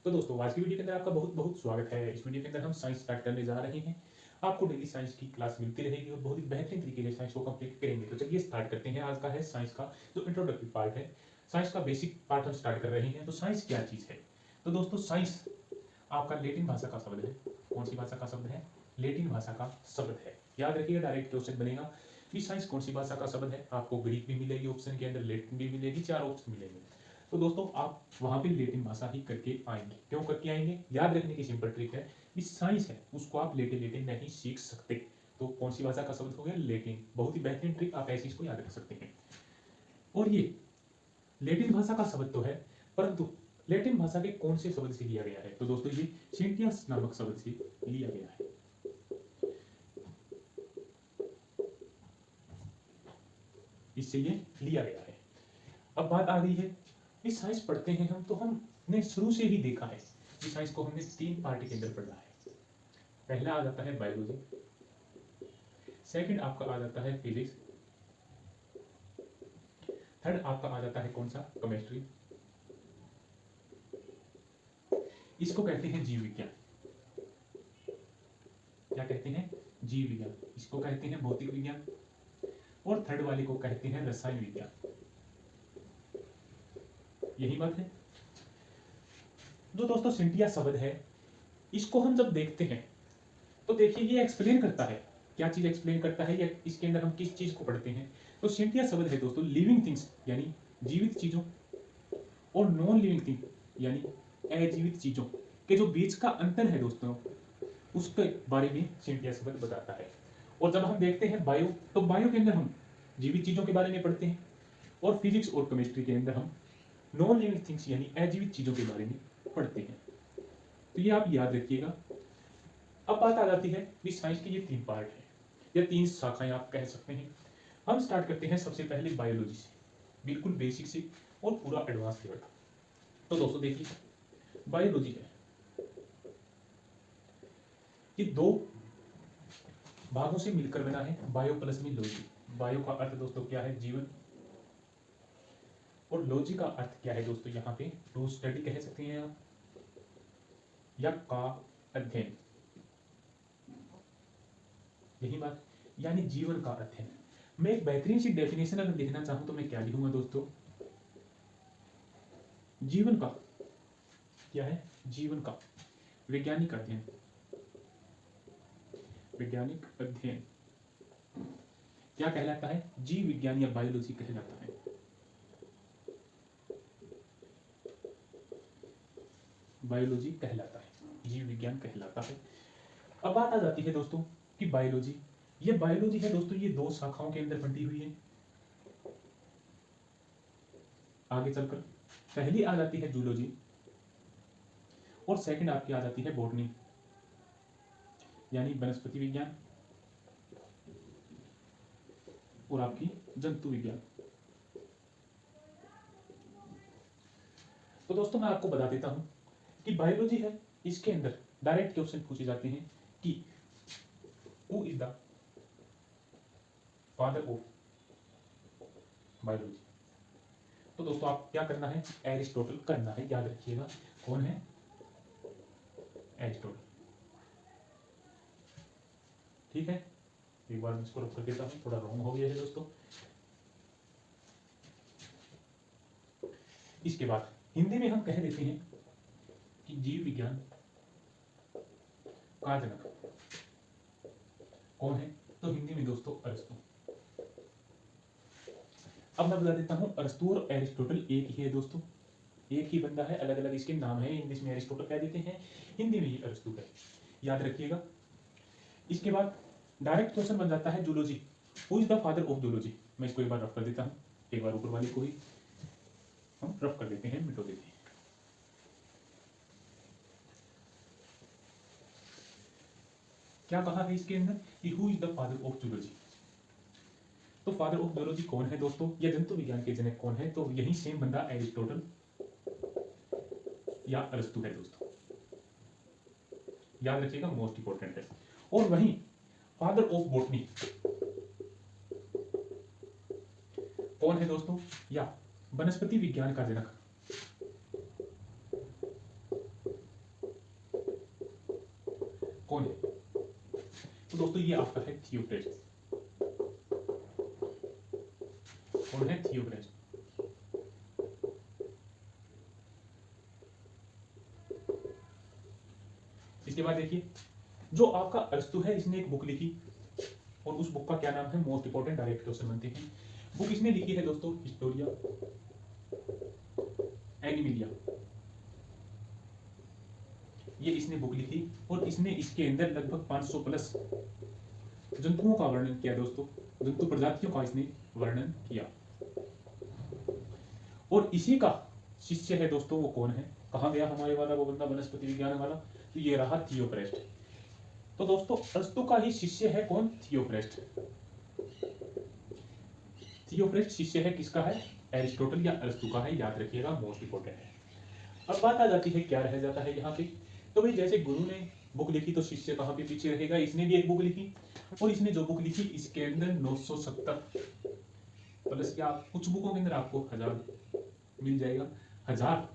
तो दोस्तों आज की वीडियो के अंदर आपका बहुत बहुत स्वागत है। इस वीडियो के अंदर हम साइंस स्टार्ट करने जा रहे हैं। आपको डेली साइंस की क्लास मिलती रहेगी और बहुत ही बेहतरीन तरीके से साइंस को कंप्लीट करेंगे। तो चलिए स्टार्ट करते हैं। आज का है साइंस का जो इंट्रोडक्टरी पार्ट है, साइंस का बेसिक पार्ट हम स्टार्ट कर रहे हैं। तो साइंस क्या चीज़ है? तो दोस्तों साइंस आपका लेटिन भाषा का शब्द है। कौन सी भाषा का शब्द है? लेटिन भाषा का शब्द है। याद रखिएगा, डायरेक्ट क्वेश्चन बनेगा कि साइंस कौन सी भाषा का शब्द है। आपको ग्रीक भी मिलेगी ऑप्शन के अंदर, लेटिन भी मिलेगी, 4 ऑप्शन मिलेंगे। तो दोस्तों आप वहां पे लेटिन भाषा ही करके आएंगे। क्यों करके आएंगे? याद रखने की सिंपल ट्रिक है कि साइंस है उसको आप लेटे लेटे नहीं सीख सकते। तो कौन सी भाषा का शब्द हो गया? लेटिन। बहुत ही बेहतरीन ट्रिक, आप ऐसे इसको याद रख सकते हैं। और ये लेटिन भाषा का शब्द तो है, परंतु लेटिन भाषा के कौन से शब्द से लिया गया है? तो दोस्तों ये सेंटियस नामक शब्द से लिया गया है। इससे ये लिया गया है। अब बात आ गई है कि साइंस पढ़ते हैं हम, तो हमने शुरू से ही देखा है कि साइंस को हमने 3 पार्ट के अंदर पढ़ना है। पहला आ जाता है बायोलॉजी, सेकंड आपका आ जाता है फिजिक्स, थर्ड आपका आ जाता है कौन सा? केमिस्ट्री। इसको कहते हैं जीव विज्ञान। क्या कहते हैं? जीव विज्ञान। इसको कहते हैं भौतिक विज्ञान। और थर्ड वाले को कहते हैं रसायन विज्ञान। यही बात है। जो दोस्तों सिंटिया शब्द है, इसको हम जब देखते हैं तो देखिए ये एक्सप्लेन करता है। क्या चीज एक्सप्लेन करता है, या इसके अंदर हम किस चीज को पढ़ते हैं? तो सिंटिया शब्द है दोस्तों लिविंग थिंग्स यानी जीवित चीजों और नॉन लिविंग थिंग यानी अजीवित चीजों के जो बीच का अंतर है दोस्तों, उसके बारे में सिंटिया शब्द बताता है। और जब हम देखते हैं बायो, तो बायो के अंदर हम जीवित चीजों के बारे में पढ़ते हैं, और फिजिक्स और केमिस्ट्री के अंदर हम नॉन लिविंग थिंग्स यानी अजीवित चीजों के बारे में पढ़ते हैं। तो ये आप याद रखिएगा। अब बात आ जाती है कि साइंस के ये 3 पार्ट हैं या 3 शाखाएं आप कह सकते हैं। हम स्टार्ट करते हैं सबसे पहले बायोलॉजी से, बिल्कुल बेसिक से और पूरा एडवांस लेवल। तो दोस्तों देखिए, बायोलॉजी है कि 2 भागों से मिलकर बना है, बायो प्लस में लॉजी। बायो का अर्थ दोस्तों क्या है? जीवन। और लॉजी का अर्थ क्या है दोस्तों? यहाँ पे टू स्टडी कह सकते हैं आप, या का अध्ययन। यही बात, यानी जीवन का अध्ययन। मैं एक बेहतरीन सी डेफिनेशन अगर लिखना चाहूं तो मैं क्या लिखूंगा दोस्तों? जीवन का क्या है? जीवन का वैज्ञानिक अध्ययन। वैज्ञानिक अध्ययन क्या कहलाता है? जीव विज्ञान या बायोलॉजी कहलाता है। बायोलॉजी कहलाता है, जीव विज्ञान कहलाता है। अब बात आ जाती है दोस्तों कि बायोलॉजी, ये बायोलॉजी है दोस्तों, ये 2 शाखाओं के अंदर बंटी हुई है। आगे चलकर पहली आ जाती है जूलॉजी और सेकंड आपकी आ जाती है बॉटनी यानी वनस्पति विज्ञान, और आपकी जंतु विज्ञान। तो दोस्तों मैं आपको बता देता हूं कि बायोलॉजी है, इसके अंदर डायरेक्ट क्वेश्चन पूछे जाते हैं कि who is the father of biology. तो दोस्तों आप क्या करना है? एरिस्टोटल करना है, याद रखिएगा। कौन है? एरिस्टोटल। ठीक है, एक बार मैं इसको रख कर देता हूं, थोड़ा रॉन्ग हो गया है दोस्तों। इसके बाद हिंदी में हम कह देते हैं कि जीव विज्ञान का जनक कौन है? तो हिंदी में दोस्तों अरस्तु। अब मैं बता देता हूं, अरस्तु और एरिस्टोटल एक ही है दोस्तों, एक ही बंदा है, अलग अलग इसके नाम है। इंग्लिश में एरिस्टोटल कह देते हैं, हिंदी में ये अरस्तु है, याद रखिएगा। इसके बाद डायरेक्ट क्वेश्चन बन जाता है zoology, who is the father of zoology. मैं इसको एक बार रफ कर देता हूं, एक बार ऊपर वाले को ही हम रफ कर देते हैं, मिटो देते हैं। क्या कहा है इसके अंदर कि who is the father of zoology. तो फादर ऑफ जूलॉजी कौन है दोस्तों, या जंतु विज्ञान के जनक कौन है? तो यही सेम बंदा एरिस्टोटल या अरस्तु है दोस्तों, याद रखिएगा, मोस्ट इंपॉर्टेंट है। और वहीं फादर ऑफ बॉटनी कौन है दोस्तों, या वनस्पति विज्ञान का जनक कौन है? तो दोस्तों ये आपका है थियोप्रेस्ट। कौन है? थियोप्रेस्ट। इसके बाद देखिए जो आपका अरस्तु है, इसने एक बुक लिखी और उस बुक का क्या नाम है? मोस्ट इंपोर्टेंट डायरेक्ट क्वेश्चन बनते हैं। बुक इसने लिखी है दोस्तों हिस्टोरिया एनिमिलिया। ये इसने बुक लिखी और इसने इसके अंदर लगभग 500 प्लस जंतुओं का वर्णन किया दोस्तों, जंतु प्रजातियों का इसने वर्णन किया। और इसी का शिष्य है दोस्तों, वो कौन है? कहाँ गया हमारे वाला वो बंदा वनस्पति विज्ञान वाला? तो ये रहा थियोप्रेस्ट। तो दोस्तों अरस्तु का ही शिष्य है कौन? थियोप्रेस्ट। थियोप्रेस्ट शिष्य है किसका है? एरिस्टोटल या अरस्तु का है, याद रखिएगा, मोस्ट इंपोर्टेंट है। अब बात आ जाती है क्या रह जाता है यहाँ पे? तो भाई जैसे गुरु ने बुक लिखी तो शिष्य कहाँ पे पीछे रहेगा? इसने भी एक बुक लिखी और इसने जो बुक लिखी इसके अंदर 970 प्लस क्या कुछ बुकों के अंदर आपको 1000 मिल जाएगा। 1000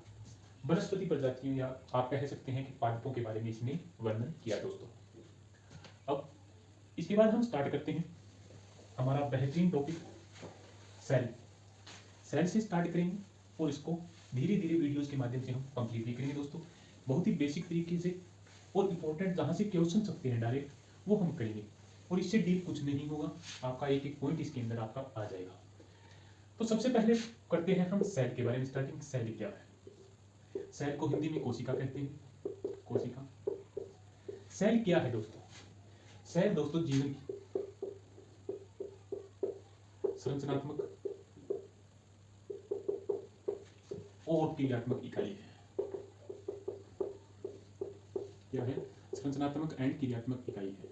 वनस्पति प्रजातियों या आप कह सकते हैं कि पादपों के बारे में इसने वर्णन किया दोस्तों। अब इसके बाद हम स्टार्ट करते हैं हमारा बेहतरीन टॉपिक सेल। सेल से स्टार्ट करेंगे और इसको धीरे धीरे वीडियोस के माध्यम से हम कंप्लीट भी करेंगे दोस्तों, बहुत ही बेसिक तरीके से। और इंपॉर्टेंट जहाँ से क्वेश्चन सकते हैं डायरेक्ट वो हम करेंगे और इससे डीप कुछ नहीं होगा, आपका एक एक पॉइंट इसके अंदर आपका आ जाएगा। तो सबसे पहले करते हैं हम सेल के बारे में स्टार्टिंग। सेल क्या है? सेल को हिंदी में कोशिका कहते हैं, कोशिका। सेल क्या है दोस्तों? सेल दोस्तों जीवन की संरचनात्मक और क्रियात्मक इकाई है। क्या है? संरचनात्मक एंड क्रियात्मक इकाई है।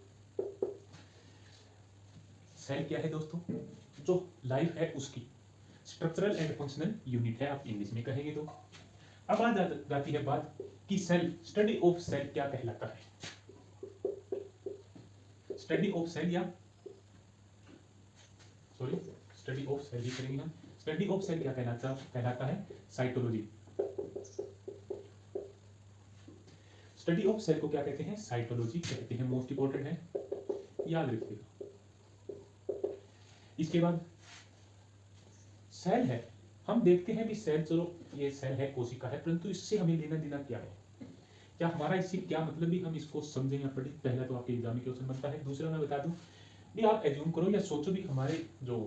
सेल क्या है दोस्तों? जो लाइफ है उसकी स्ट्रक्चरल एंड फंक्शनल यूनिट है, आप इंग्लिश में कहेंगे तो। अब आ जाती है बात कि सेल, स्टडी ऑफ सेल क्या कहलाता है? स्टडी ऑफ सेल या सॉरी स्टडी ऑफ सेल ही करेंगे हम। स्टडी ऑफ सेल क्या कहलाता है? साइटोलॉजी। स्टडी ऑफ सेल को क्या कहते हैं? साइटोलॉजी कहते हैं, मोस्ट इंपोर्टेंट है, याद रखिएगा। इसके बाद सेल है, हम देखते हैं भी सेल, चलो ये सेल है, कोशिका है, परंतु इससे हमें लेना देना क्या है? क्या हमारा इससे क्या मतलब भी हम इसको समझें या पढ़ें? पहला तो आपके एग्जाम में क्वेश्चन बनता है। दूसरा मैं बता दूं भी, आप एज्यूम करो या सोचो भी हमारे जो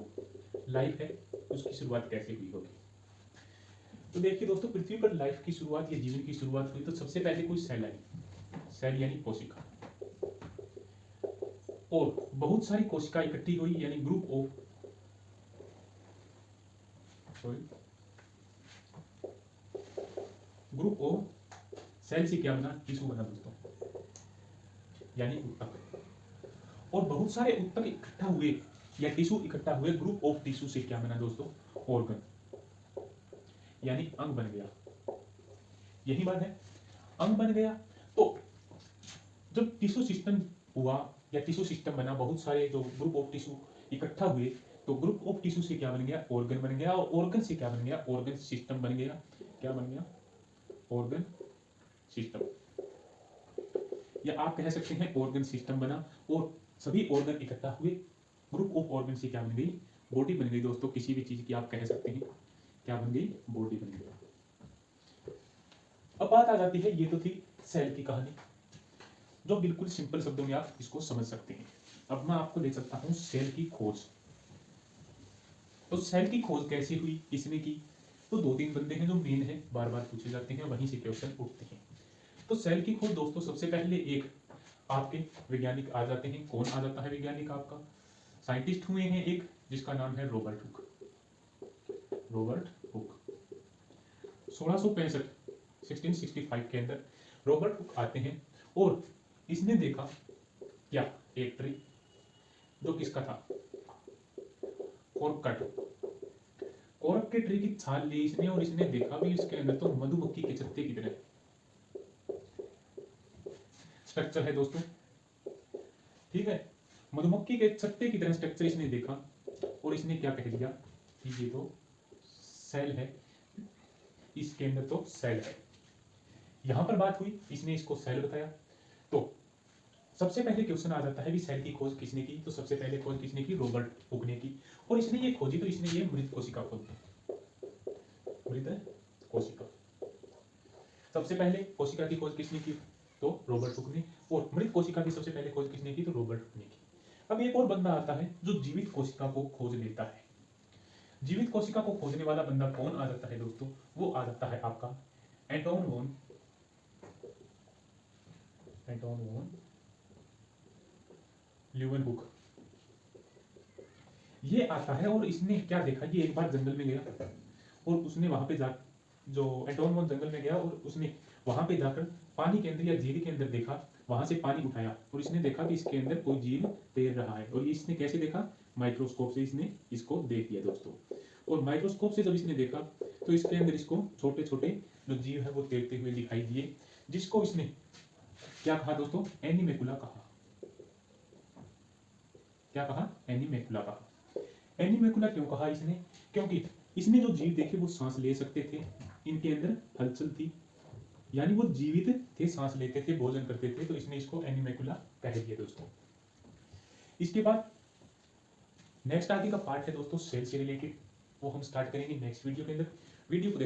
लाइफ है उसकी शुरुआत कैसे हुई होगी। तो देखिए दोस्तों, पृथ्वी पर लाइफ की शुरुआत या जीवन की शुरुआत हुई तो सबसे पहले कोई सेल आई, सेल यानी कोशिका, और बहुत सारी कोशिका इकट्ठी हुई यानी ग्रुप ऑफ सेल से क्या बना? टिश्यू बना दोस्तों, यानी ऊतक। और बहुत सारे ऊतक इकट्ठा हुए या टिश्यू इकट्ठा हुए, ग्रुप ऑफ टिश्यू से क्या बना दोस्तों? ऑर्गन, यानी अंग बन गया। यही बात है, अंग बन गया। तो जब टिश्यू सिस्टम हुआ या टिश्यू सिस्टम बना, बहुत सारे जो ग्रुप ऑफ टिश्यू इकट्ठा हुए, तो ग्रुप ऑफ टिश्यू से क्या बन गया? ऑर्गन बन गया। और ऑर्गन से क्या बन गया? ऑर्गन सिस्टम बन गया। क्या बन गया? ऑर्गन सिस्टम, या आप कह सकते हैं ऑर्गन सिस्टम बना और सभी ऑर्गन इकट्ठा हुए, ग्रुप ऑफ ऑर्गन से क्या बन गई? बॉडी बन गई दोस्तों। किसी भी चीज की आप कह सकते हैं क्या बन गई? बॉडी बन गई। अब बात आ जाती है, ये तो थी सेल की कहानी, जो बिल्कुल सिंपल शब्दों में आप इसको समझ सकते हैं। अब मैं आपको दे सकता हूं सेल की खोज। तो सेल की खोज कैसे हुई, किसने की? तो दो तीन बंदे हैं जो मेन है, बार बार पूछे जाते हैं, वहीं से क्वेश्चन उठते हैं। तो सेल की खोज दोस्तों, सबसे पहले एक आपके वैज्ञानिक आ जाते हैं। कौन आ जाता है वैज्ञानिक? आपका साइंटिस्ट हुए हैं एक, जिसका नाम है रॉबर्ट हुक। रॉबर्ट हुक 1665 1665 के अंदर रॉबर्ट हुक आते हैं और इसने देखा क्या? एक ट्री, जो किसका था? कोरकट। कोरक के ट्री की छाल ली इसने और इसने देखा भी इसके अंदर तो मधुमक्खी के छत्ते की तरह स्ट्रक्चर है दोस्तों, ठीक है, मधुमक्खी के छत्ते की तरह स्ट्रक्चर इसने देखा और इसने क्या कह दिया कि ये तो सेल है, इसके अंदर तो सेल है। यहां पर बात हुई, इसने इसको सेल बताया। तो सबसे पहले क्वेश्चन आ जाता है कि सेल की खोज किसने की, तो सबसे पहले खोज किसने की, रॉबर्ट हुक ने की। और इसने ये खोजी तो इसने ये मृत कोशिका खोजी, मृत कोशिका। सबसे पहले कोशिका की खोज किसने की, तो रॉबर्ट हुक ने। और मृत कोशिका की सबसे पहले खोज किसने की, तो रॉबर्ट हुक ने की। अब एक और बंदा आता है जो जीवित कोशिका को खोज लेता है। जीवित कोशिका को खोजने वाला बंदा कौन आ जाता है दोस्तों, वो आ जाता है आपका एंटोन वॉन ल्यूवेनहुक। ये आता है और इसने क्या देखा, ये एक बार जंगल में गया और उसने वहां पे जा, जो एंटोन वॉन जंगल में गया और उसने वहां पे जाकर पानी के अंदर या झील के अंदर देखा, वहां से पानी उठाया और इसने देखा कि इसके अंदर कोई जीव तैर रहा है। और ये इसने कैसे देखा, माइक्रोस्कोप से इसने इसको देख लिया दोस्तों। और माइक्रोस्कोप से जब इसने देखा तो इसके अंदर इसको छोटे छोटे जो जीव है वो तैरते हुए दिखाई दिए, जिसको इसने क्या कहा दोस्तों, एनीमेकुला कहा। क्या कहा, एनीमेकुला कहा। एनीमेकुला क्यों कहा इसने, क्योंकि इसने जो जीव देखे वो सांस ले सकते थे, इनके अंदर हलचल थी, यानी वो जीवित थे, सांस लेते थे, भोजन करते थे, तो इसने इसको एनीमेकुला कह दिया दोस्तों। इसके बाद नेक्स्ट आगे का पार्ट है दोस्तों सेल से रिलेटेड, वो हम स्टार्ट करेंगे नेक्स्ट वीडियो के अंदर। वीडियो को